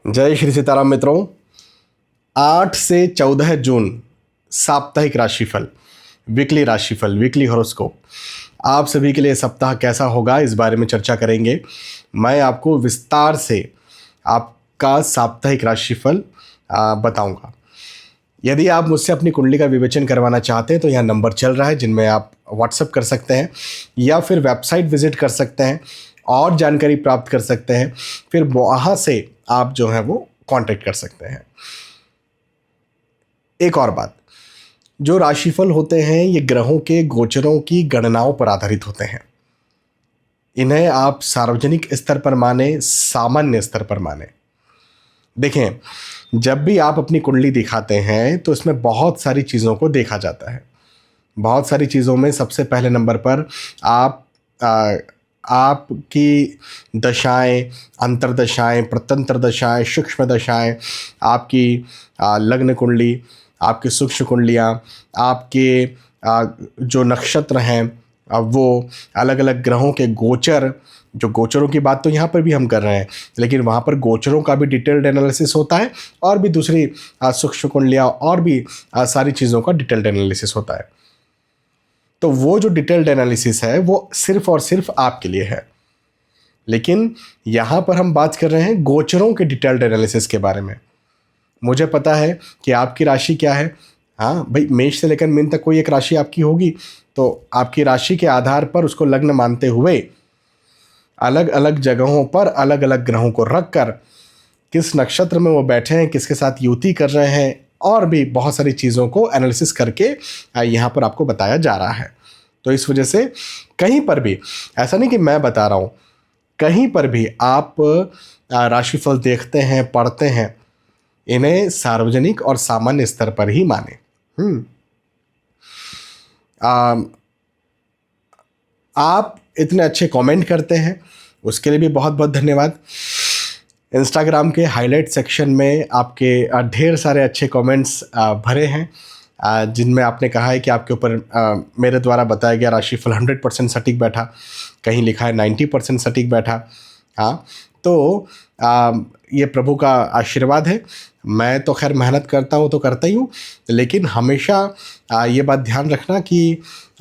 जय श्री सीताराम मित्रों। 8 से 14 जून साप्ताहिक राशिफल, वीकली राशिफल, वीकली हॉरोस्कोप आप सभी के लिए सप्ताह कैसा होगा इस बारे में चर्चा करेंगे। मैं आपको विस्तार से आपका साप्ताहिक राशिफल बताऊंगा। यदि आप मुझसे अपनी कुंडली का विवेचन करवाना चाहते हैं तो यहाँ नंबर चल रहा है जिनमें आप व्हाट्सएप कर सकते हैं या फिर वेबसाइट विजिट कर सकते हैं और जानकारी प्राप्त कर सकते हैं। फिर वहाँ से आप जो है वो कांटेक्ट कर सकते हैं। एक और बात, जो राशिफल होते हैं ये ग्रहों के गोचरों की गणनाओं पर आधारित होते हैं। इन्हें आप सार्वजनिक स्तर पर माने, सामान्य स्तर पर माने। देखें, जब भी आप अपनी कुंडली दिखाते हैं तो इसमें बहुत सारी चीज़ों को देखा जाता है। बहुत सारी चीज़ों में सबसे पहले नंबर पर आपकी दशाएं, अंतर्दशाएं, प्रत्यंतर दशाएं, सूक्ष्म दशाएं, आपकी लग्न कुंडली, आपकी सूक्ष्म कुंडलियाँ, आपके जो नक्षत्र हैं वो, अलग अलग ग्रहों के गोचर, जो गोचरों की बात तो यहाँ पर भी हम कर रहे हैं लेकिन वहाँ पर गोचरों का भी डिटेल्ड एनालिसिस होता है और भी दूसरी सूक्ष्म कुंडलियाँ और भी सारी चीज़ों का डिटेल्ड एनालिसिस होता है। तो वो जो डिटेल्ड एनालिसिस है वो सिर्फ और सिर्फ आपके लिए है। लेकिन यहाँ पर हम बात कर रहे हैं गोचरों के डिटेल्ड एनालिसिस के बारे में। मुझे पता है कि आपकी राशि क्या है। हाँ भाई, मेष से लेकर मीन तक कोई एक राशि आपकी होगी, तो आपकी राशि के आधार पर उसको लग्न मानते हुए अलग अलग जगहों पर अलग अलग ग्रहों को रखकर किस नक्षत्र में वो बैठे हैं, किसके साथ युति कर रहे हैं और भी बहुत सारी चीज़ों को एनालिसिस करके यहाँ पर आपको बताया जा रहा है। तो इस वजह से कहीं पर भी ऐसा नहीं कि मैं बता रहा हूँ, कहीं पर भी आप राशिफल देखते हैं, पढ़ते हैं, इन्हें सार्वजनिक और सामान्य स्तर पर ही माने। आप इतने अच्छे कमेंट करते हैं उसके लिए भी बहुत बहुत धन्यवाद। इंस्टाग्राम के हाईलाइट सेक्शन में आपके ढेर सारे अच्छे कमेंट्स भरे हैं जिनमें आपने कहा है कि आपके ऊपर मेरे द्वारा बताया गया राशिफल 100% सटीक बैठा, कहीं लिखा है 90% सटीक बैठा। हाँ, तो ये प्रभु का आशीर्वाद है। मैं तो खैर मेहनत करता हूँ तो करता ही हूँ, लेकिन हमेशा ये बात ध्यान रखना कि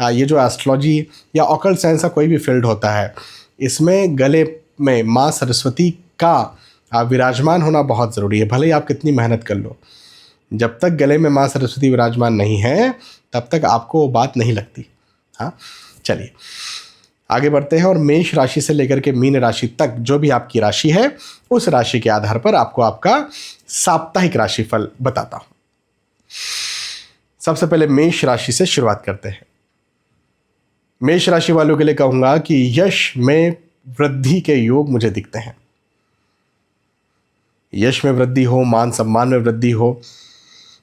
ये जो एस्ट्रोलॉजी या ऑकल्ट साइंस का कोई भी फील्ड होता है, इसमें गले में माँ सरस्वती का विराजमान होना बहुत ज़रूरी है। भले ही आप कितनी मेहनत कर लो, जब तक गले में माँ सरस्वती विराजमान नहीं है तब तक आपको वो बात नहीं लगती। हाँ, चलिए आगे बढ़ते हैं और मेष राशि से लेकर के मीन राशि तक जो भी आपकी राशि है उस राशि के आधार पर आपको आपका साप्ताहिक राशिफल बताता हूं। सबसे पहले मेष राशि से शुरुआत करते हैं। मेष राशि वालों के लिए कहूंगा कि यश में वृद्धि के योग मुझे दिखते हैं। यश में वृद्धि हो, मान सम्मान में वृद्धि हो,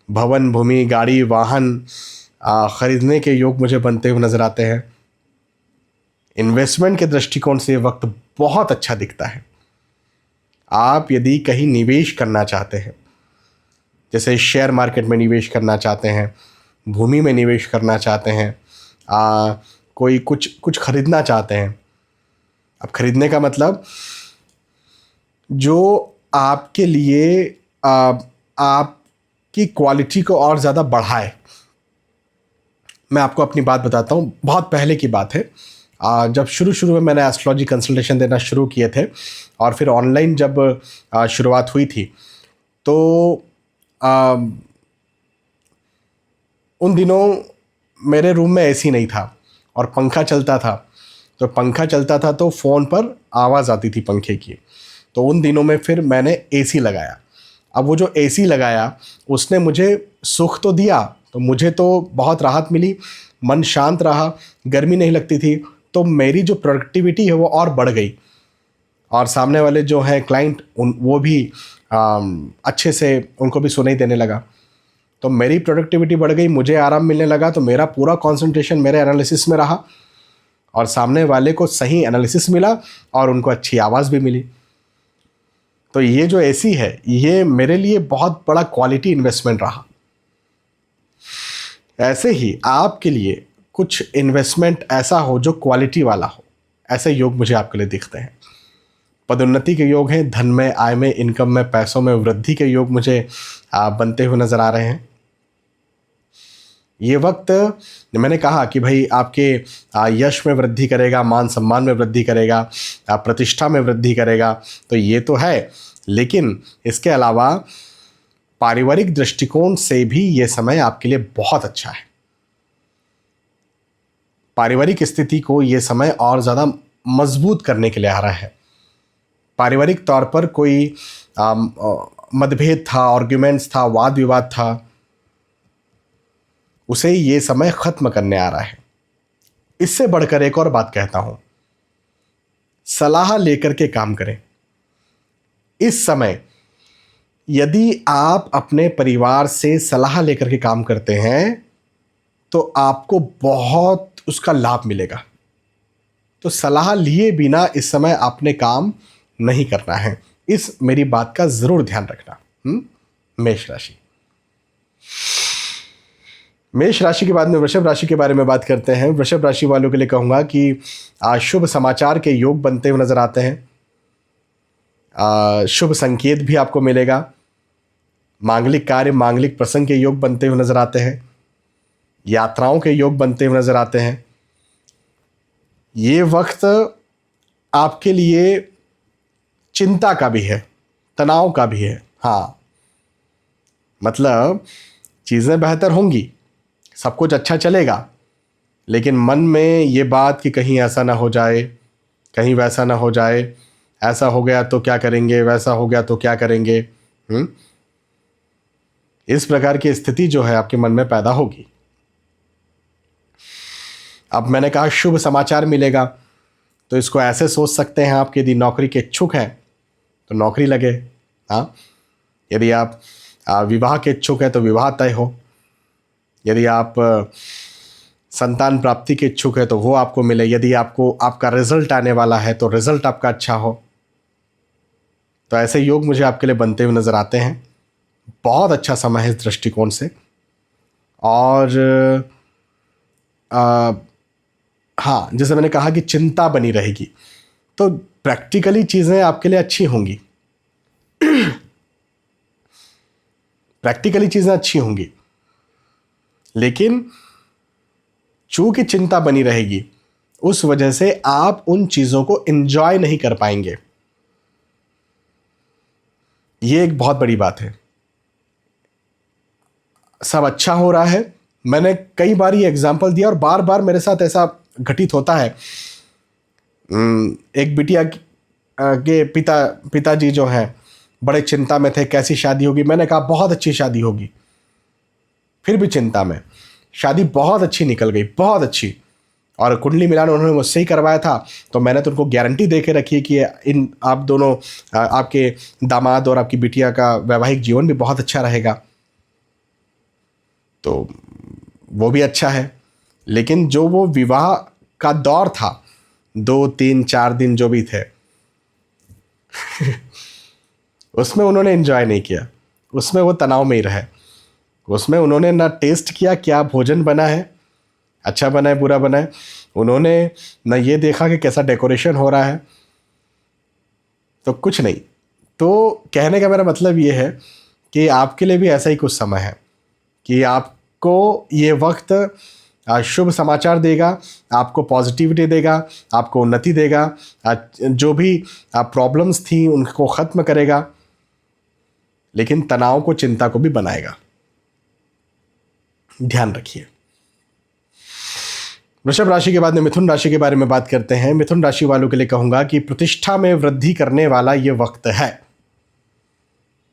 भवन, भूमि, गाड़ी, वाहन खरीदने के योग मुझे बनते हुए नजर आते हैं। इन्वेस्टमेंट के दृष्टिकोण से वक्त बहुत अच्छा दिखता है। आप यदि कहीं निवेश करना चाहते हैं, जैसे शेयर मार्केट में निवेश करना चाहते हैं, भूमि में निवेश करना चाहते हैं, कोई कुछ खरीदना चाहते हैं। अब खरीदने का मतलब जो आपके लिए आपकी क्वालिटी को और ज़्यादा बढ़ाए। मैं आपको अपनी बात बताता हूँ, बहुत पहले की बात है। जब शुरू में मैंने एस्ट्रोलॉजी कंसल्टेशन देना शुरू किए थे और फिर ऑनलाइन जब शुरुआत हुई थी तो उन दिनों मेरे रूम में एसी नहीं था और पंखा चलता था। तो पंखा चलता था तो फ़ोन पर आवाज़ आती थी पंखे की। तो उन दिनों में फिर मैंने एसी लगाया। अब वो जो एसी लगाया उसने मुझे सुख तो दिया, तो मुझे तो बहुत राहत मिली, मन शांत रहा, गर्मी नहीं लगती थी, तो मेरी जो प्रोडक्टिविटी है वो और बढ़ गई। और सामने वाले जो हैं क्लाइंट, वो भी अच्छे से उनको भी सुनाई देने लगा। तो मेरी प्रोडक्टिविटी बढ़ गई, मुझे आराम मिलने लगा, तो मेरा पूरा कंसंट्रेशन मेरे एनालिसिस में रहा और सामने वाले को सही एनालिसिस मिला और उनको अच्छी आवाज़ भी मिली। तो ये जो एसी है ये मेरे लिए बहुत बड़ा क्वालिटी इन्वेस्टमेंट रहा। ऐसे ही आपके लिए कुछ इन्वेस्टमेंट ऐसा हो जो क्वालिटी वाला हो, ऐसे योग मुझे आपके लिए दिखते हैं। पदोन्नति के योग हैं, धन में, आय में, इनकम में, पैसों में वृद्धि के योग मुझे बनते हुए नज़र आ रहे हैं। ये वक्त मैंने कहा कि भाई आपके यश में वृद्धि करेगा, मान सम्मान में वृद्धि करेगा, प्रतिष्ठा में वृद्धि करेगा, तो ये तो है। लेकिन इसके अलावा पारिवारिक दृष्टिकोण से भी ये समय आपके लिए बहुत अच्छा है। पारिवारिक स्थिति को ये समय और ज़्यादा मजबूत करने के लिए आ रहा है। पारिवारिक तौर पर कोई मतभेद था, आर्ग्यूमेंट्स था, वाद विवाद था, उसे ये समय ख़त्म करने आ रहा है। इससे बढ़कर एक और बात कहता हूँ, सलाह लेकर के काम करें। इस समय यदि आप अपने परिवार से सलाह लेकर के काम करते हैं तो आपको बहुत उसका लाभ मिलेगा। तो सलाह लिए बिना इस समय आपने काम नहीं करना है। इस मेरी बात का ज़रूर ध्यान रखना। मेष राशि। मेष राशि के बाद में वृषभ राशि के बारे में बात करते हैं। वृषभ राशि वालों के लिए कहूँगा कि आज शुभ समाचार के योग बनते हुए नज़र आते हैं। शुभ संकेत भी आपको मिलेगा। मांगलिक कार्य, मांगलिक प्रसंग के योग बनते हुए नज़र आते हैं। यात्राओं के योग बनते हुए नज़र आते हैं। ये वक्त आपके लिए चिंता का भी है, तनाव का भी है। हाँ, मतलब चीज़ें बेहतर होंगी, सब कुछ अच्छा चलेगा, लेकिन मन में ये बात कि कहीं ऐसा ना हो जाए, कहीं वैसा ना हो जाए, ऐसा हो गया तो क्या करेंगे, वैसा हो गया तो क्या करेंगे। इस प्रकार की स्थिति जो है आपके मन में पैदा होगी। अब मैंने कहा शुभ समाचार मिलेगा, तो इसको ऐसे सोच सकते हैं आप कि यदि नौकरी के इच्छुक हैं तो नौकरी लगे। हाँ, यदि आप विवाह के इच्छुक हैं तो विवाह तय हो। यदि आप संतान प्राप्ति के इच्छुक है तो वो आपको मिले। यदि आपको आपका रिजल्ट आने वाला है तो रिजल्ट आपका अच्छा हो। तो ऐसे योग मुझे आपके लिए बनते हुए नज़र आते हैं। बहुत अच्छा समय है इस दृष्टिकोण से। और हाँ, जैसे मैंने कहा कि चिंता बनी रहेगी, तो प्रैक्टिकली चीज़ें आपके लिए अच्छी होंगी। प्रैक्टिकली चीज़ें अच्छी होंगी, लेकिन चूंकि चिंता बनी रहेगी, उस वजह से आप उन चीज़ों को एंजॉय नहीं कर पाएंगे। ये एक बहुत बड़ी बात है। सब अच्छा हो रहा है, मैंने कई बार ये एग्जाम्पल दिया और बार बार मेरे साथ ऐसा घटित होता है। एक बिटिया के पिताजी जो हैं बड़े चिंता में थे, कैसी शादी होगी। मैंने कहा बहुत अच्छी शादी होगी, फिर भी चिंता में। शादी बहुत अच्छी निकल गई, बहुत अच्छी। और कुंडली मिलान उन्होंने मुझसे ही करवाया था, तो मैंने तो उनको गारंटी दे के रखी है कि इन आप दोनों, आपके दामाद और आपकी बिटिया का वैवाहिक जीवन भी बहुत अच्छा रहेगा। तो वो भी अच्छा है, लेकिन जो वो विवाह का दौर था, 2, 3, 4 दिन जो भी थे उसमें उन्होंने एंजॉय नहीं किया, उसमें वो तनाव में ही रहे। उसमें उन्होंने ना टेस्ट किया क्या भोजन बना है, अच्छा बना है, बुरा बना है। उन्होंने ना ये देखा कि कैसा डेकोरेशन हो रहा है, तो कुछ नहीं। तो कहने का मेरा मतलब ये है कि आपके लिए भी ऐसा ही कुछ समय है कि आपको ये वक्त शुभ समाचार देगा, आपको पॉजिटिविटी देगा, आपको उन्नति देगा, जो भी प्रॉब्लम्स थी उनको ख़त्म करेगा, लेकिन तनाव को, चिंता को भी बनाएगा। ध्यान रखिए। वृषभ राशि के बाद में मिथुन राशि के बारे में बात करते हैं। मिथुन राशि वालों के लिए कहूँगा कि प्रतिष्ठा में वृद्धि करने वाला ये वक्त है।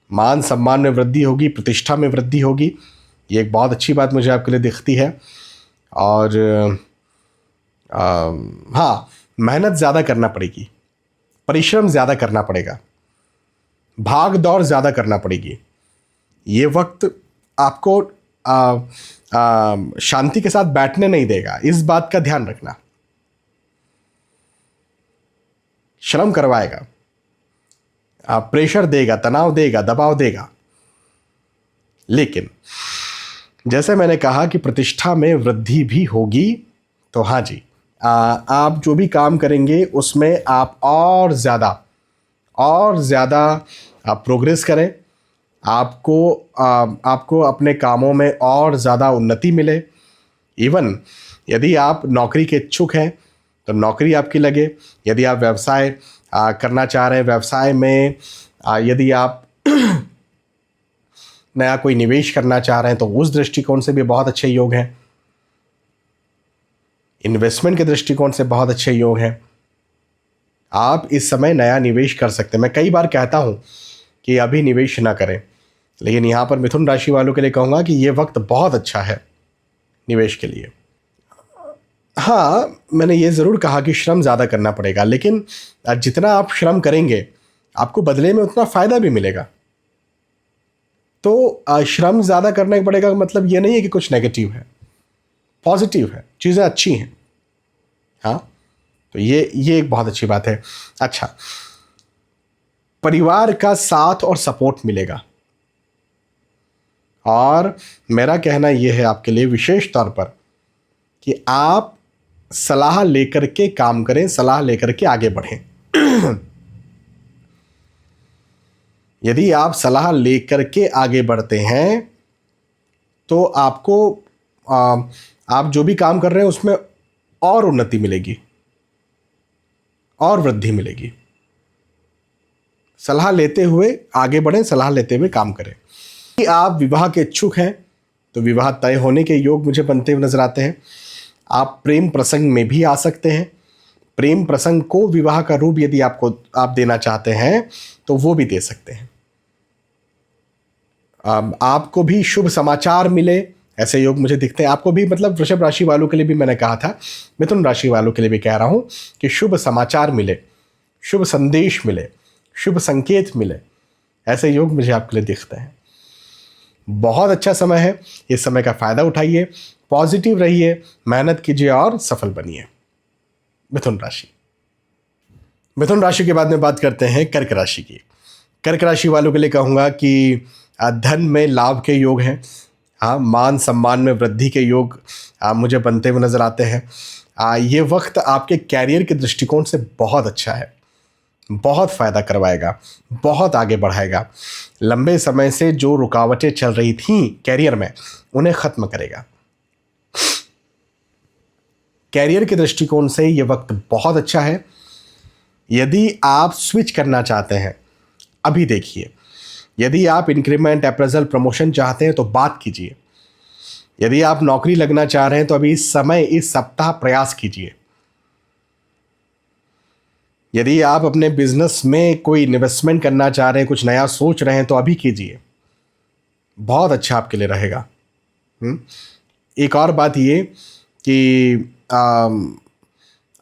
मान सम्मान में वृद्धि होगी, प्रतिष्ठा में वृद्धि होगी। ये एक बहुत अच्छी बात मुझे आपके लिए दिखती है। और हाँ, मेहनत ज़्यादा करना पड़ेगी, परिश्रम ज़्यादा करना पड़ेगा, भाग दौड़ ज़्यादा करना पड़ेगी। ये वक्त आपको शांति के साथ बैठने नहीं देगा, इस बात का ध्यान रखना। श्रम करवाएगा, प्रेशर देगा, तनाव देगा, दबाव देगा। लेकिन जैसे मैंने कहा कि प्रतिष्ठा में वृद्धि भी होगी, तो हाँ जी, आप जो भी काम करेंगे उसमें आप और ज़्यादा और ज़्यादा प्रोग्रेस करें, आपको अपने कामों में और ज़्यादा उन्नति मिले। इवन यदि आप नौकरी के इच्छुक हैं तो नौकरी आपकी लगे। यदि आप व्यवसाय करना चाह रहे हैं, व्यवसाय में यदि आप नया कोई निवेश करना चाह रहे हैं तो उस दृष्टिकोण से भी बहुत अच्छे योग हैं। इन्वेस्टमेंट के दृष्टिकोण से बहुत अच्छे योग हैं। आप इस समय नया निवेश कर सकते हैं। मैं कई बार कहता हूं कि अभी निवेश ना करें, लेकिन यहाँ पर मिथुन राशि वालों के लिए कहूँगा कि ये वक्त बहुत अच्छा है निवेश के लिए। हाँ, मैंने ये ज़रूर कहा कि श्रम ज़्यादा करना पड़ेगा, लेकिन जितना आप श्रम करेंगे आपको बदले में उतना फ़ायदा भी मिलेगा। तो श्रम ज़्यादा करने पड़ेगा मतलब ये नहीं है कि कुछ नेगेटिव है, पॉजिटिव है, चीज़ें अच्छी हैं। हाँ, तो ये एक बहुत अच्छी बात है। अच्छा, परिवार का साथ और सपोर्ट मिलेगा। और मेरा कहना यह है आपके लिए विशेष तौर पर कि आप सलाह लेकर के काम करें, सलाह लेकर के आगे बढ़ें। यदि आप सलाह लेकर के आगे बढ़ते हैं तो आपको आप जो भी काम कर रहे हैं उसमें और उन्नति मिलेगी और वृद्धि मिलेगी। सलाह लेते हुए आगे बढ़ें, सलाह लेते हुए काम करें। यदि आप विवाह के इच्छुक हैं तो विवाह तय होने के योग मुझे बनते हुए नजर आते हैं। आप प्रेम प्रसंग में भी आ सकते हैं। प्रेम प्रसंग को विवाह का रूप यदि आप देना चाहते हैं तो वो भी दे सकते हैं। आपको भी शुभ समाचार मिले, ऐसे योग मुझे दिखते हैं। आपको भी मतलब वृषभ राशि वालों के लिए भी मैंने कहा था, मिथुन राशि वालों के लिए भी कह रहा हूं कि शुभ समाचार मिले, शुभ संदेश मिले, शुभ संकेत मिले, ऐसे योग मुझे आपके लिए दिखते हैं। बहुत अच्छा समय है, इस समय का फायदा उठाइए, पॉजिटिव रहिए, मेहनत कीजिए और सफल बनिए। मिथुन राशि। मिथुन राशि के बाद में बात करते हैं कर्क राशि की। कर्क राशि वालों के लिए कहूँगा कि धन में लाभ के योग हैं। हाँ, मान सम्मान में वृद्धि के योग मुझे बनते हुए नजर आते हैं। ये वक्त आपके कैरियर के दृष्टिकोण से बहुत अच्छा है, बहुत फ़ायदा करवाएगा, बहुत आगे बढ़ाएगा। लंबे समय से जो रुकावटें चल रही थीं कैरियर में उन्हें ख़त्म करेगा। कैरियर के दृष्टिकोण से ये वक्त बहुत अच्छा है। यदि आप स्विच करना चाहते हैं अभी देखिए। यदि आप इंक्रीमेंट, अप्रेजल, प्रमोशन चाहते हैं तो बात कीजिए। यदि आप नौकरी लगना चाह रहे हैं तो अभी इस समय, इस सप्ताह प्रयास कीजिए। यदि आप अपने बिजनेस में कोई इन्वेस्टमेंट करना चाह रहे हैं, कुछ नया सोच रहे हैं तो अभी कीजिए, बहुत अच्छा आपके लिए रहेगा। एक और बात ये कि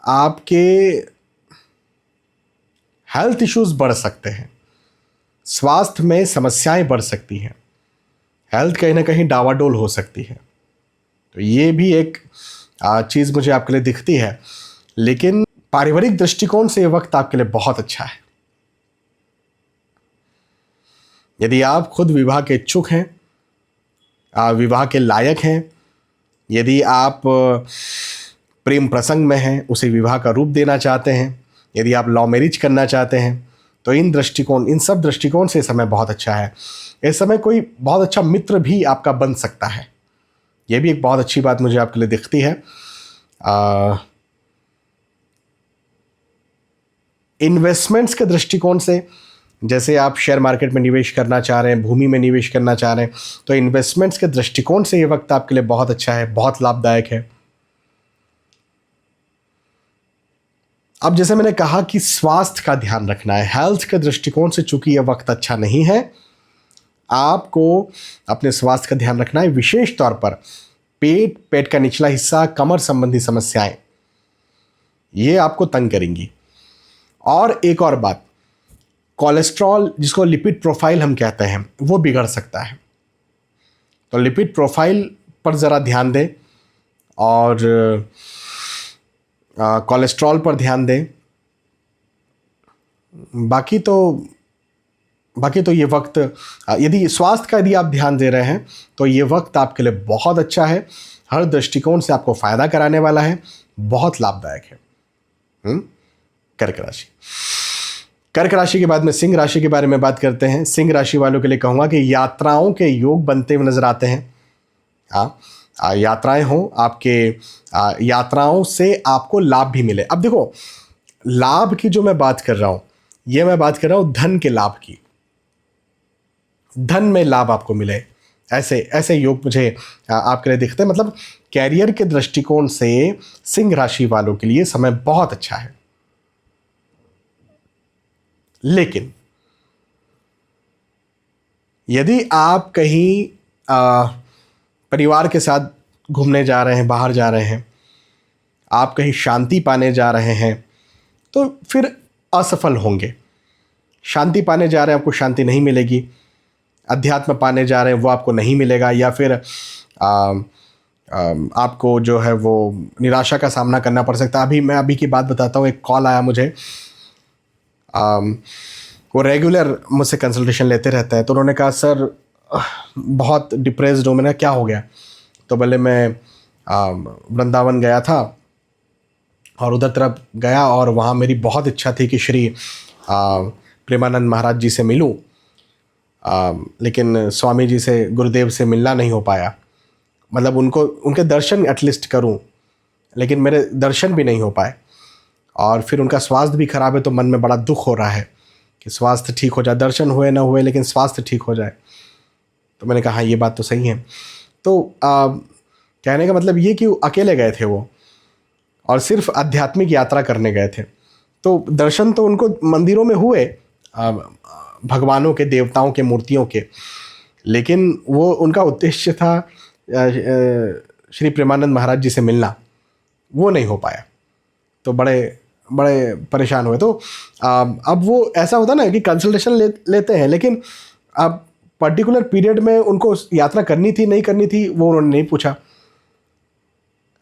आपके हेल्थ इश्यूज बढ़ सकते हैं, स्वास्थ्य में समस्याएं बढ़ सकती हैं, हेल्थ कहीं ना कहीं डावाडोल हो सकती है। तो ये भी एक चीज़ मुझे आपके लिए दिखती है। लेकिन पारिवारिक दृष्टिकोण से ये वक्त आपके लिए बहुत अच्छा है। यदि आप खुद विवाह के इच्छुक हैं, विवाह के लायक हैं, यदि आप प्रेम प्रसंग में हैं, उसे विवाह का रूप देना चाहते हैं, यदि आप लव मैरिज करना चाहते हैं, तो इन सब दृष्टिकोण से समय बहुत अच्छा है। इस समय कोई बहुत अच्छा मित्र भी आपका बन सकता है। यह भी एक बहुत अच्छी बात मुझे आपके लिए दिखती है। इन्वेस्टमेंट्स के दृष्टिकोण से, जैसे आप शेयर मार्केट में निवेश करना चाह रहे हैं, भूमि में निवेश करना चाह रहे हैं, तो इन्वेस्टमेंट्स के दृष्टिकोण से ये वक्त आपके लिए बहुत अच्छा है, बहुत लाभदायक है। अब जैसे मैंने कहा कि स्वास्थ्य का ध्यान रखना है, हेल्थ के दृष्टिकोण से चूंकि यह वक्त अच्छा नहीं है, आपको अपने स्वास्थ्य का ध्यान रखना है। विशेष तौर पर पेट का निचला हिस्सा, कमर संबंधी समस्याएं, ये आपको तंग करेंगी। और एक और बात, कोलेस्ट्रॉल, जिसको लिपिड प्रोफाइल हम कहते हैं, वो बिगड़ सकता है। तो लिपिड प्रोफाइल पर ज़रा ध्यान दें और कोलेस्ट्रॉल पर ध्यान दें। बाकी तो ये वक्त, यदि स्वास्थ्य का यदि आप ध्यान दे रहे हैं तो ये वक्त आपके लिए बहुत अच्छा है, हर दृष्टिकोण से आपको फ़ायदा कराने वाला है, बहुत लाभदायक है। कर्क राशि। कर्क राशि के बाद में सिंह राशि के बारे में बात करते हैं। सिंह राशि वालों के लिए कहूँगा कि यात्राओं के योग बनते हुए नजर आते हैं। यात्राएं हो आपके, यात्राओं से आपको लाभ भी मिले। अब देखो, लाभ की जो मैं बात कर रहा हूँ, ये मैं बात कर रहा हूँ धन के लाभ की। धन में लाभ आपको मिले, ऐसे ऐसे योग मुझे आपके लिए दिखते हैं। मतलब कैरियर के दृष्टिकोण से सिंह राशि वालों के लिए समय बहुत अच्छा है। लेकिन यदि आप कहीं परिवार के साथ घूमने जा रहे हैं, बाहर जा रहे हैं, आप कहीं शांति पाने जा रहे हैं, तो फिर असफल होंगे। शांति पाने जा रहे हैं, आपको शांति नहीं मिलेगी। अध्यात्म पाने जा रहे हैं, वो आपको नहीं मिलेगा। या फिर आपको जो है वो निराशा का सामना करना पड़ सकता है। मैं अभी की बात बताता हूँ। एक कॉल आया मुझे, वो रेगुलर मुझसे कंसल्टेशन लेते रहता है। तो उन्होंने कहा, सर बहुत डिप्रेस्ड हूँ। मैंने क्या हो गया? तो बोले, मैं वृंदावन गया था और उधर तरफ गया और वहाँ मेरी बहुत इच्छा थी कि श्री प्रेमानंद महाराज जी से मिलूं, लेकिन स्वामी जी से, गुरुदेव से मिलना नहीं हो पाया। मतलब उनके दर्शन एटलीस्ट करूं, लेकिन मेरे दर्शन भी नहीं हो पाए। और फिर उनका स्वास्थ्य भी खराब है, तो मन में बड़ा दुख हो रहा है कि स्वास्थ्य ठीक हो जाए, दर्शन हुए ना हुए लेकिन स्वास्थ्य ठीक हो जाए। तो मैंने कहा, हाँ ये बात तो सही है। तो कहने का मतलब ये कि अकेले गए थे वो, और सिर्फ आध्यात्मिक यात्रा करने गए थे। तो दर्शन तो उनको मंदिरों में हुए, भगवानों के, देवताओं के, मूर्तियों के, लेकिन वो उनका उद्देश्य था श्री प्रेमानंद महाराज जी से मिलना, वो नहीं हो पाया। तो बड़े बड़े परेशान हुए। तो अब वो ऐसा होता ना कि कंसल्टेशन लेते हैं, लेकिन अब पर्टिकुलर पीरियड में उनको यात्रा करनी थी नहीं करनी थी वो उन्होंने नहीं पूछा।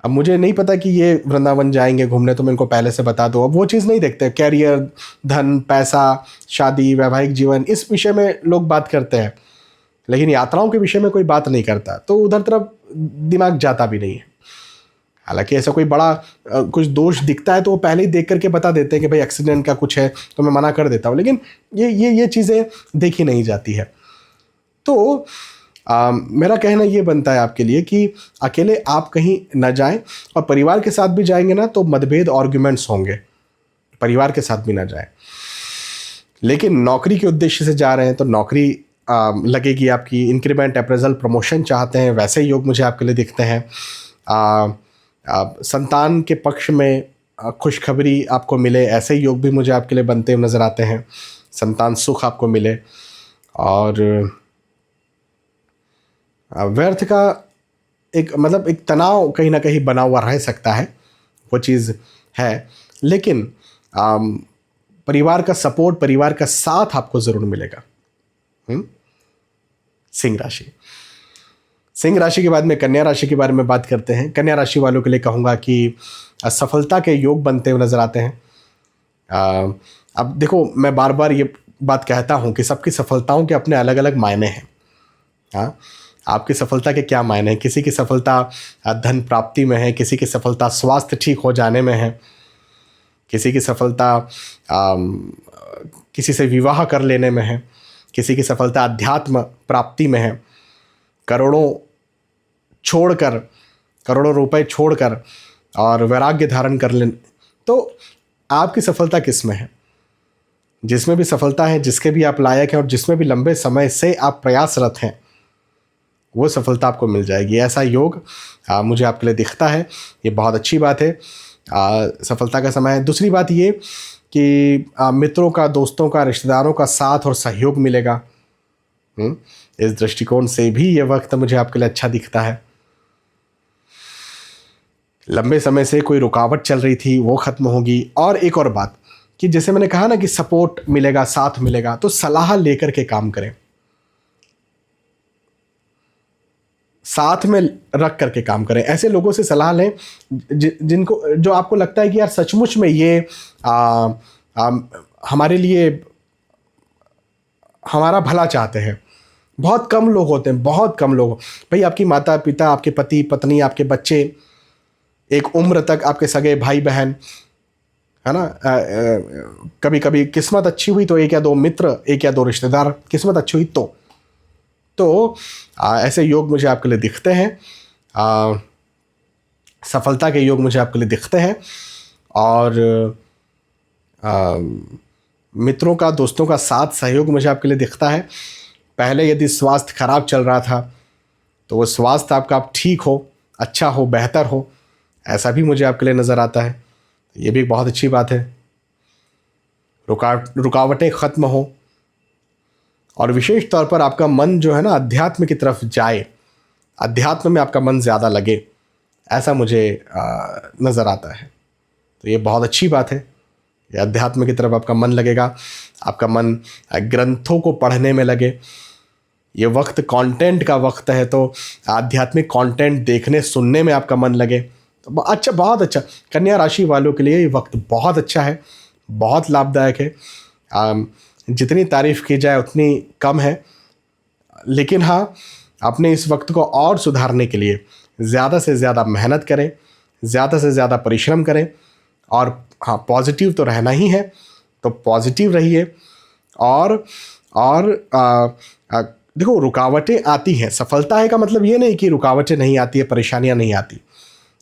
अब मुझे नहीं पता कि ये वृंदावन जाएंगे घूमने, तो मैं इनको पहले से बता दूँ। अब वो चीज़ नहीं देखते। कैरियर, धन, पैसा, शादी, वैवाहिक जीवन, इस विषय में लोग बात करते हैं, लेकिन यात्राओं के विषय में कोई बात नहीं करता। तो उधर तरफ दिमाग जाता भी नहीं है। हालांकि ऐसा कोई बड़ा कुछ दोष दिखता है तो वो पहले ही देख करके बता देते हैं कि भाई एक्सीडेंट का कुछ है, तो मैं मना कर देता हूँ। लेकिन ये चीज़ें देखी नहीं जाती है। तो मेरा कहना ये बनता है आपके लिए कि अकेले आप कहीं न जाएं, और परिवार के साथ भी जाएंगे ना तो मतभेद, आर्ग्यूमेंट्स होंगे। परिवार के साथ भी ना जाएं। लेकिन नौकरी के उद्देश्य से जा रहे हैं तो नौकरी लगेगी आपकी। इंक्रीमेंट, अप्रेजल, प्रमोशन चाहते हैं, वैसे योग मुझे आपके लिए दिखते हैं। संतान के पक्ष में खुशखबरी आपको मिले, ऐसे योग भी मुझे आपके लिए बनते हुए नज़र आते हैं। संतान सुख आपको मिले, और व्यर्थ का एक मतलब एक तनाव कहीं ना कहीं बना हुआ रह सकता है, वो चीज़ है। लेकिन परिवार का सपोर्ट, परिवार का साथ आपको ज़रूर मिलेगा। सिंह राशि। सिंह राशि के बाद में कन्या राशि के बारे में बात करते हैं। कन्या राशि वालों के लिए कहूँगा कि सफलता के योग बनते हुए नज़र आते हैं। अब देखो, मैं बार बार ये बात कहता हूँ कि सबकी सफलताओं के अपने अलग अलग मायने हैं। हाँ, आपकी सफलता के क्या मायने हैं? किसी की सफलता धन प्राप्ति में है, किसी की सफलता स्वास्थ्य ठीक हो जाने में है, किसी की सफलता किसी से विवाह कर लेने में है, किसी की सफलता अध्यात्म प्राप्ति में है, करोड़ों रुपए छोड़कर और वैराग्य धारण कर लेने। तो आपकी सफलता किस में है? जिसमें भी सफलता है, जिसके भी आप लायक हैं, और जिसमें भी लंबे समय से आप प्रयासरत हैं, वो सफलता आपको मिल जाएगी। ऐसा योग मुझे आपके लिए दिखता है। ये बहुत अच्छी बात है। सफलता का समय है। दूसरी बात ये कि मित्रों का, दोस्तों का, रिश्तेदारों का साथ और सहयोग मिलेगा। इस दृष्टिकोण से भी ये वक्त मुझे आपके लिए अच्छा दिखता है। लंबे समय से कोई रुकावट चल रही थी, वो खत्म होगी। और एक और बात कि जैसे मैंने कहा ना कि सपोर्ट मिलेगा, साथ मिलेगा, तो सलाह लेकर के काम करें, साथ में रख करके काम करें। ऐसे लोगों से सलाह लें जो आपको लगता है कि यार सचमुच में ये हमारे लिए हमारा भला चाहते हैं। बहुत कम लोग होते हैं, बहुत कम लोग। भाई, आपकी माता पिता, आपके पति पत्नी, आपके बच्चे, एक उम्र तक आपके सगे भाई बहन, है ना। कभी कभी किस्मत अच्छी हुई तो एक या दो मित्र, एक या दो रिश्तेदार, किस्मत अच्छी हुई तो ऐसे योग मुझे आपके लिए दिखते हैं। सफलता के योग मुझे आपके लिए दिखते हैं। और मित्रों का, दोस्तों का साथ सहयोग मुझे आपके लिए दिखता है। पहले यदि स्वास्थ्य खराब चल रहा था तो वो स्वास्थ्य आपका आप ठीक हो, अच्छा हो, बेहतर हो, ऐसा भी मुझे आपके लिए नज़र आता है। ये भी एक बहुत अच्छी बात है। रुकावटें ख़त्म हो और विशेष तौर पर आपका मन जो है ना अध्यात्म की तरफ जाए, अध्यात्म में आपका मन ज़्यादा लगे, ऐसा मुझे नज़र आता है। तो ये बहुत अच्छी बात है। ये अध्यात्म की तरफ आपका मन लगेगा, आपका मन ग्रंथों को पढ़ने में लगे। ये वक्त कंटेंट का वक्त है तो आध्यात्मिक कंटेंट देखने सुनने में आपका मन लगे तो अच्छा, बहुत अच्छा। कन्या राशि वालों के लिए ये वक्त बहुत अच्छा है, बहुत लाभदायक है। जितनी तारीफ़ की जाए उतनी कम है। लेकिन हाँ, अपने इस वक्त को और सुधारने के लिए ज़्यादा से ज़्यादा मेहनत करें, ज़्यादा से ज़्यादा परिश्रम करें। और हाँ, पॉजिटिव तो रहना ही है, तो पॉजिटिव रहिए। और देखो, रुकावटें आती हैं, सफलता है का मतलब ये नहीं कि रुकावटें नहीं आती है, परेशानियां नहीं आती।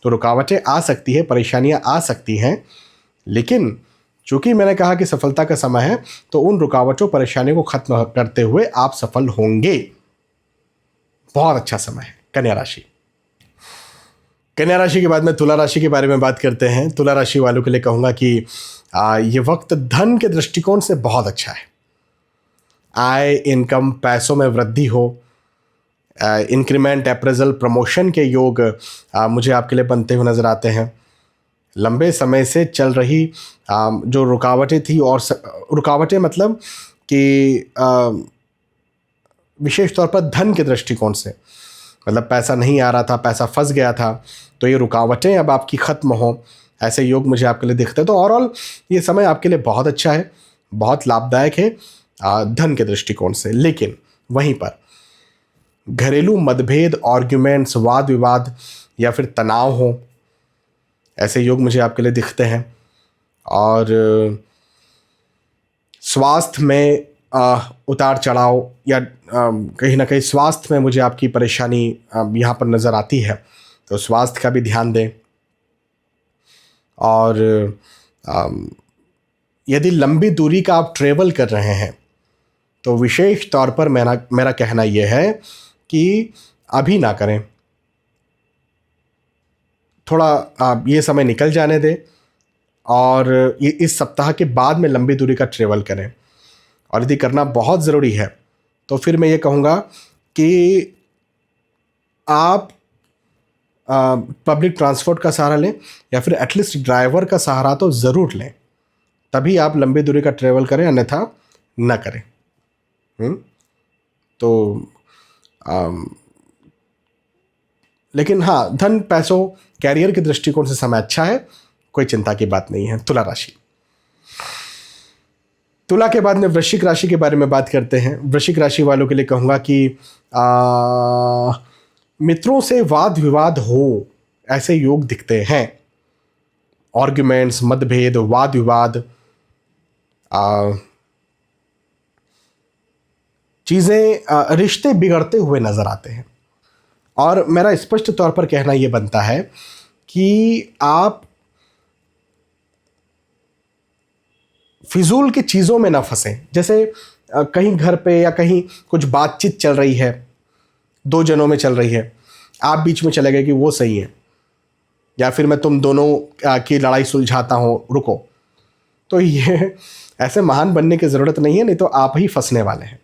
तो रुकावटें आ सकती है, परेशानियां आ सकती हैं, लेकिन चूंकि मैंने कहा कि सफलता का समय है तो उन रुकावटों, परेशानियों को खत्म करते हुए आप सफल होंगे। बहुत अच्छा समय है कन्या राशि। कन्या राशि के बाद में तुला राशि के बारे में बात करते हैं। तुला राशि वालों के लिए कहूँगा कि ये वक्त धन के दृष्टिकोण से बहुत अच्छा है। आय, इनकम, पैसों में वृद्धि हो, इंक्रीमेंट, अप्रेजल, प्रमोशन के योग मुझे आपके लिए बनते हुए नज़र आते हैं। लंबे समय से चल रही जो रुकावटें थी, और रुकावटें मतलब कि विशेष तौर पर धन के दृष्टिकोण से, मतलब पैसा नहीं आ रहा था, पैसा फंस गया था, तो ये रुकावटें अब आपकी ख़त्म हो, ऐसे योग मुझे आपके लिए दिखते हैं। तो ओवरऑल ये समय आपके लिए बहुत अच्छा है, बहुत लाभदायक है धन के दृष्टिकोण से। लेकिन वहीं पर घरेलू मतभेद, आर्ग्यूमेंट्स, वाद विवाद या फिर तनाव हो, ऐसे योग मुझे आपके लिए दिखते हैं। और स्वास्थ्य में उतार चढ़ाव या कहीं ना कहीं स्वास्थ्य में मुझे आपकी परेशानी यहाँ पर नज़र आती है, तो स्वास्थ्य का भी ध्यान दें। और यदि लंबी दूरी का आप ट्रेवल कर रहे हैं तो विशेष तौर पर मेरा कहना यह है कि अभी ना करें, थोड़ा आप ये समय निकल जाने दें और ये इस सप्ताह के बाद में लंबी दूरी का ट्रेवल करें। और यदि करना बहुत ज़रूरी है तो फिर मैं ये कहूँगा कि आप पब्लिक ट्रांसपोर्ट का सहारा लें या फिर एटलीस्ट ड्राइवर का सहारा तो ज़रूर लें, तभी आप लंबी दूरी का ट्रेवल करें, अन्यथा न करें। तो लेकिन हाँ, धन, पैसों, कैरियर के दृष्टिकोण से समय अच्छा है, कोई चिंता की बात नहीं है। तुला राशि। तुला के बाद में वृश्चिक राशि के बारे में बात करते हैं। वृश्चिक राशि वालों के लिए कहूँगा कि मित्रों से वाद विवाद हो, ऐसे योग दिखते हैं। आर्ग्यूमेंट्स, मतभेद, वाद विवाद, चीज़ें, रिश्ते बिगड़ते हुए नज़र आते हैं। और मेरा स्पष्ट तौर पर कहना यह बनता है कि आप फिजूल की चीज़ों में ना फंसें। जैसे कहीं घर पे या कहीं कुछ बातचीत चल रही है, दो जनों में चल रही है, आप बीच में चले गए कि वो सही है, या फिर मैं तुम दोनों की लड़ाई सुलझाता हूँ, रुको, तो ये ऐसे महान बनने की ज़रूरत नहीं है, नहीं तो आप ही फंसने वाले हैं,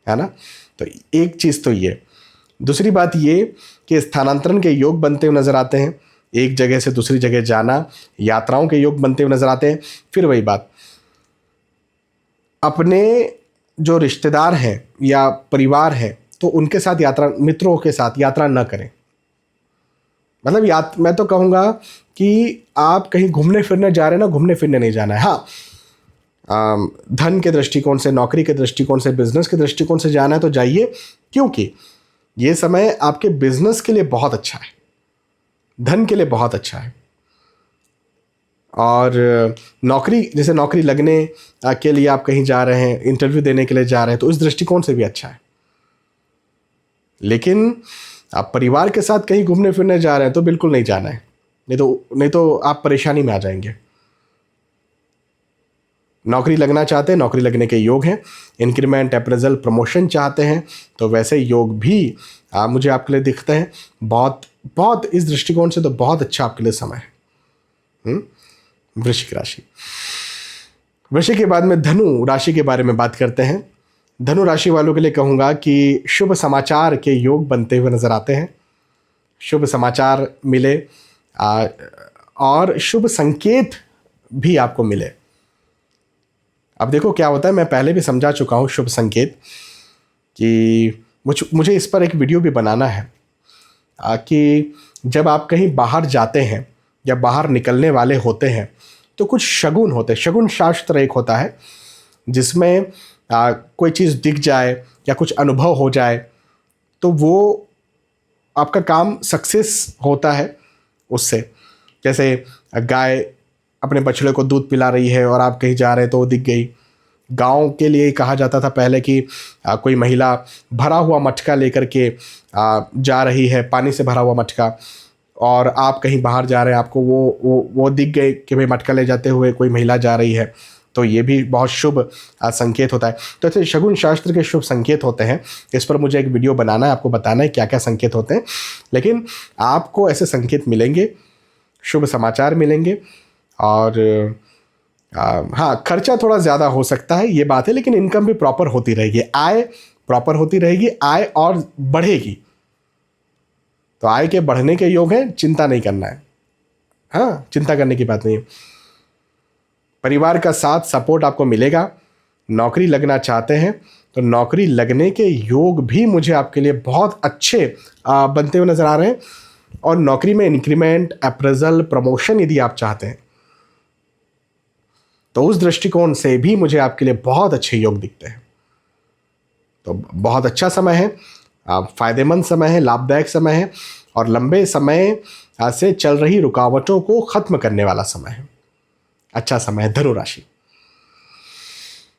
है ना। तो एक चीज़ तो ये। दूसरी बात ये कि स्थानांतरण के योग बनते हुए नज़र आते हैं, एक जगह से दूसरी जगह जाना, यात्राओं के योग बनते हुए नज़र आते हैं। फिर वही बात, अपने जो रिश्तेदार हैं या परिवार है तो उनके साथ यात्रा, मित्रों के साथ यात्रा न करें। मतलब मैं तो कहूँगा कि आप कहीं घूमने फिरने जा रहे हैं ना, घूमने फिरने नहीं जाना है। हाँ, धन के दृष्टिकोण से, नौकरी के दृष्टिकोण से, बिजनेस के दृष्टिकोण से जाना है तो जाइए, क्योंकि ये समय आपके बिजनेस के लिए बहुत अच्छा है, धन के लिए बहुत अच्छा है। और नौकरी, जैसे नौकरी लगने के लिए आप कहीं जा रहे हैं, इंटरव्यू देने के लिए जा रहे हैं, तो उस दृष्टिकोण से भी अच्छा है। लेकिन आप परिवार के साथ कहीं घूमने फिरने जा रहे हैं तो बिल्कुल नहीं जाना है, नहीं तो आप परेशानी में आ जाएंगे। नौकरी लगना चाहते हैं, नौकरी लगने के योग हैं, इंक्रीमेंट, अप्रेजल, प्रमोशन चाहते हैं, तो वैसे योग भी मुझे आपके लिए दिखते हैं। बहुत बहुत इस दृष्टिकोण से तो बहुत अच्छा आपके लिए समय है। वृश्चिक राशि। वृश्चिक के बाद में धनु राशि के बारे में बात करते हैं। धनु राशि वालों के लिए कहूँगा कि शुभ समाचार के योग बनते हुए नजर आते हैं। शुभ समाचार मिले और शुभ संकेत भी आपको मिले। अब देखो क्या होता है, मैं पहले भी समझा चुका हूँ शुभ संकेत कि मुझे इस पर एक वीडियो भी बनाना है कि जब आप कहीं बाहर जाते हैं या बाहर निकलने वाले होते हैं तो कुछ शगुन होते हैं। शगुन शास्त्र एक होता है जिसमें कोई चीज़ दिख जाए या कुछ अनुभव हो जाए तो वो आपका काम सक्सेस होता है उससे। जैसे गाय अपने बछड़े को दूध पिला रही है और आप कहीं जा रहे हैं तो वो दिख गई। गांव के लिए कहा जाता था पहले कि कोई महिला भरा हुआ मटका लेकर के जा रही है, पानी से भरा हुआ मटका, और आप कहीं बाहर जा रहे हैं, आपको वो दिख गए कि भाई मटका ले जाते हुए कोई महिला जा रही है, तो ये भी बहुत शुभ संकेत होता है। तो ऐसे शगुन शास्त्र के शुभ संकेत होते हैं। इस पर मुझे एक वीडियो बनाना है, आपको बताना है क्या क्या संकेत होते हैं। लेकिन आपको ऐसे संकेत मिलेंगे, शुभ समाचार मिलेंगे, और हाँ, खर्चा थोड़ा ज़्यादा हो सकता है, ये बात है, लेकिन इनकम भी प्रॉपर होती रहेगी, आय प्रॉपर होती रहेगी, आय और बढ़ेगी। तो आय के बढ़ने के योग हैं, चिंता नहीं करना है। हाँ, चिंता करने की बात नहीं है। परिवार का साथ सपोर्ट आपको मिलेगा। नौकरी लगना चाहते हैं तो नौकरी लगने के योग भी मुझे आपके लिए बहुत अच्छे बनते हुए नजर आ रहे हैं। और नौकरी में इंक्रीमेंट, अप्रेजल, प्रमोशन यदि आप चाहते हैं तो उस दृष्टिकोण से भी मुझे आपके लिए बहुत अच्छे योग दिखते हैं। तो बहुत अच्छा समय है, फायदेमंद समय है, लाभदायक समय है, और लंबे समय से चल रही रुकावटों को खत्म करने वाला समय है। अच्छा समय है। धनु राशि।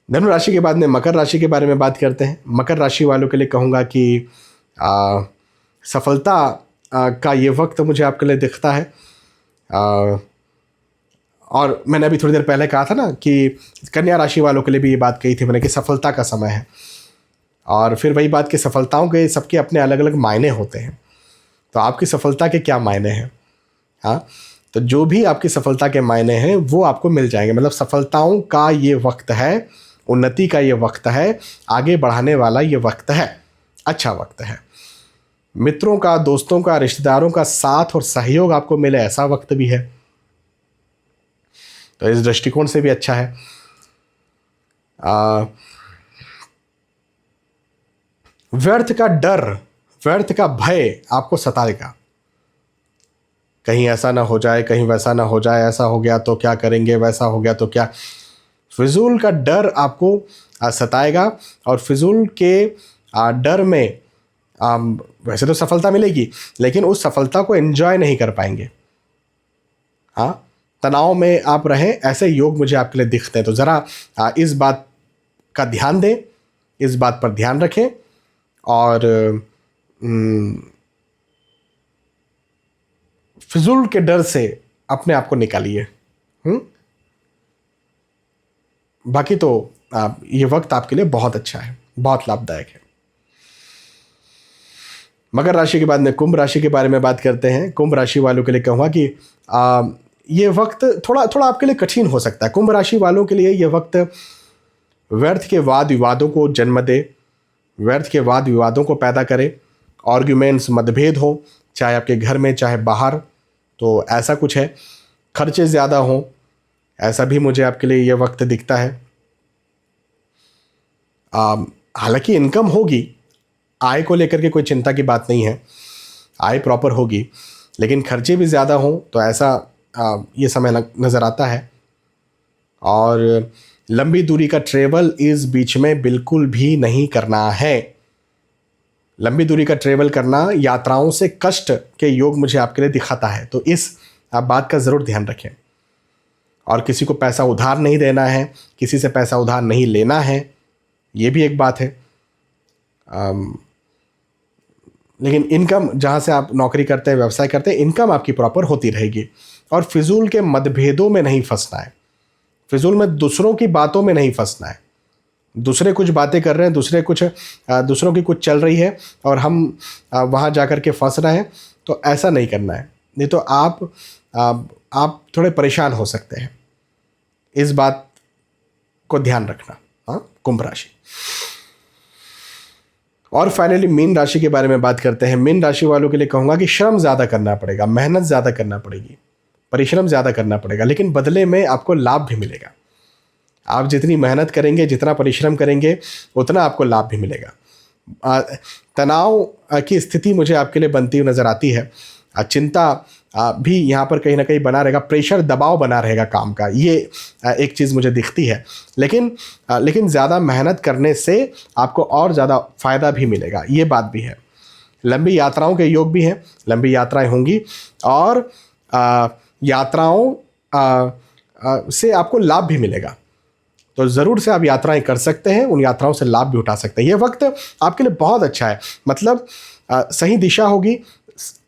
धनु राशि के बाद में मकर राशि के बारे में बात करते हैं। मकर राशि वालों के लिए कहूँगा कि सफलता का ये वक्त मुझे आपके लिए दिखता है। और मैंने अभी थोड़ी देर पहले कहा था ना कि कन्या राशि वालों के लिए भी ये बात कही थी मैंने कि सफलता का समय है। और फिर वही बात कि सफलताओं के सबके अपने अलग अलग मायने होते हैं। तो आपकी सफलता के क्या मायने हैं? हाँ, तो जो भी आपकी सफलता के मायने हैं वो आपको मिल जाएंगे। मतलब सफलताओं का ये वक्त है, उन्नति का ये वक्त है, आगे बढ़ाने वाला ये वक्त है, अच्छा वक्त है। मित्रों का, दोस्तों का, रिश्तेदारों का साथ और सहयोग आपको मिले, ऐसा वक्त भी है। तो इस दृष्टिकोण से भी अच्छा है। व्यर्थ का डर, व्यर्थ का भय आपको सताएगा। कहीं ऐसा ना हो जाए, कहीं वैसा ना हो जाए, ऐसा हो गया तो क्या करेंगे, वैसा हो गया तो क्या। फिजूल का डर आपको सताएगा, और फिजूल के डर में वैसे तो सफलता मिलेगी लेकिन उस सफलता को एंजॉय नहीं कर पाएंगे। हाँ, तनाव में आप रहें, ऐसे योग मुझे आपके लिए दिखते हैं। तो ज़रा इस बात का ध्यान दें, इस बात पर ध्यान रखें, और फिजूल के डर से अपने आप को निकालिए। बाकी तो ये वक्त आपके लिए बहुत अच्छा है, बहुत लाभदायक है। मकर राशि के बाद में कुंभ राशि के बारे में बात करते हैं। कुंभ राशि वालों के लिए कहूँगा कि ये वक्त थोड़ा आपके लिए कठिन हो सकता है। कुंभ राशि वालों के लिए ये वक्त व्यर्थ के वाद विवादों को जन्म दे, व्यर्थ के वाद विवादों को पैदा करे, आर्ग्यूमेंट्स, मतभेद हो, चाहे आपके घर में चाहे बाहर, तो ऐसा कुछ है। खर्चे ज़्यादा हों, ऐसा भी मुझे आपके लिए ये वक्त दिखता है। हालांकि इनकम होगी, आय को लेकर के कोई चिंता की बात नहीं है, आय प्रॉपर होगी, लेकिन खर्चे भी ज़्यादा हों तो ऐसा ये समय नज़र आता है। और लंबी दूरी का ट्रेवल इस बीच में बिल्कुल भी नहीं करना है। लंबी दूरी का ट्रेवल करना यात्राओं से कष्ट के योग मुझे आपके लिए दिखाता है, तो इस आप बात का ज़रूर ध्यान रखें। और किसी को पैसा उधार नहीं देना है, किसी से पैसा उधार नहीं लेना है, ये भी एक बात है। लेकिन इनकम जहाँ से आप नौकरी करते हैं, व्यवसाय करते हैं, इनकम आपकी प्रॉपर होती रहेगी। और फिजूल के मतभेदों में नहीं फंसना है, फिजूल में दूसरों की बातों में नहीं फंसना है। दूसरे कुछ बातें कर रहे हैं, दूसरों की कुछ चल रही है और हम वहाँ जा कर के फंस रहे हैं, तो ऐसा नहीं करना है, नहीं तो आप थोड़े परेशान हो सकते हैं। इस बात को ध्यान रखना। हाँ, कुंभ राशि। और फाइनली मीन राशि के बारे में बात करते हैं। मीन राशि वालों के लिए कहूँगा कि श्रम ज़्यादा करना पड़ेगा, मेहनत ज़्यादा करना पड़ेगी, परिश्रम ज़्यादा करना पड़ेगा, लेकिन बदले में आपको लाभ भी मिलेगा। आप जितनी मेहनत करेंगे, जितना परिश्रम करेंगे, उतना आपको लाभ भी मिलेगा। तनाव की स्थिति मुझे आपके लिए बनती हुई नज़र आती है। चिंता भी यहाँ पर कहीं ना कहीं बना रहेगा, प्रेशर, दबाव बना रहेगा काम का, ये एक चीज़ मुझे दिखती है। लेकिन ज़्यादा मेहनत करने से आपको और ज़्यादा फ़ायदा भी मिलेगा, ये बात भी है। लंबी यात्राओं के योग भी हैं, लंबी यात्राएं होंगी और यात्राओं से आपको लाभ भी मिलेगा। तो ज़रूर से आप यात्राएं कर सकते हैं, उन यात्राओं से लाभ भी उठा सकते हैं। ये वक्त आपके लिए बहुत अच्छा है, मतलब सही दिशा होगी।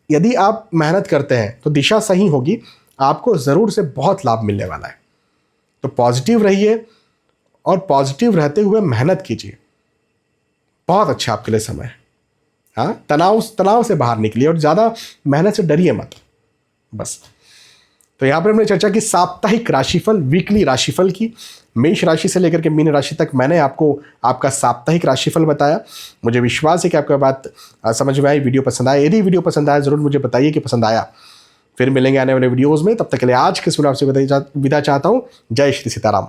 यदि आप मेहनत करते हैं तो दिशा सही होगी, आपको ज़रूर से बहुत लाभ मिलने वाला है। तो पॉजिटिव रहिए और पॉजिटिव रहते हुए मेहनत कीजिए, बहुत अच्छा आपके लिए समय है। हाँ, तनाव से बाहर निकलिए और ज़्यादा मेहनत से डरिए मत, बस। तो यहाँ पर हमने चर्चा की साप्ताहिक राशिफल, वीकली राशिफल की। मेष राशि से लेकर के मीन राशि तक मैंने आपको आपका साप्ताहिक राशिफल बताया। मुझे विश्वास है कि आपको बात समझ में आई, वीडियो पसंद आया। यदि वीडियो पसंद आया ज़रूर मुझे बताइए कि पसंद आया। फिर मिलेंगे आने वाले वीडियोज़ में, तब तक के लिए आज के इस वीडियो से विदा चाहता हूँ। जय श्री सीताराम।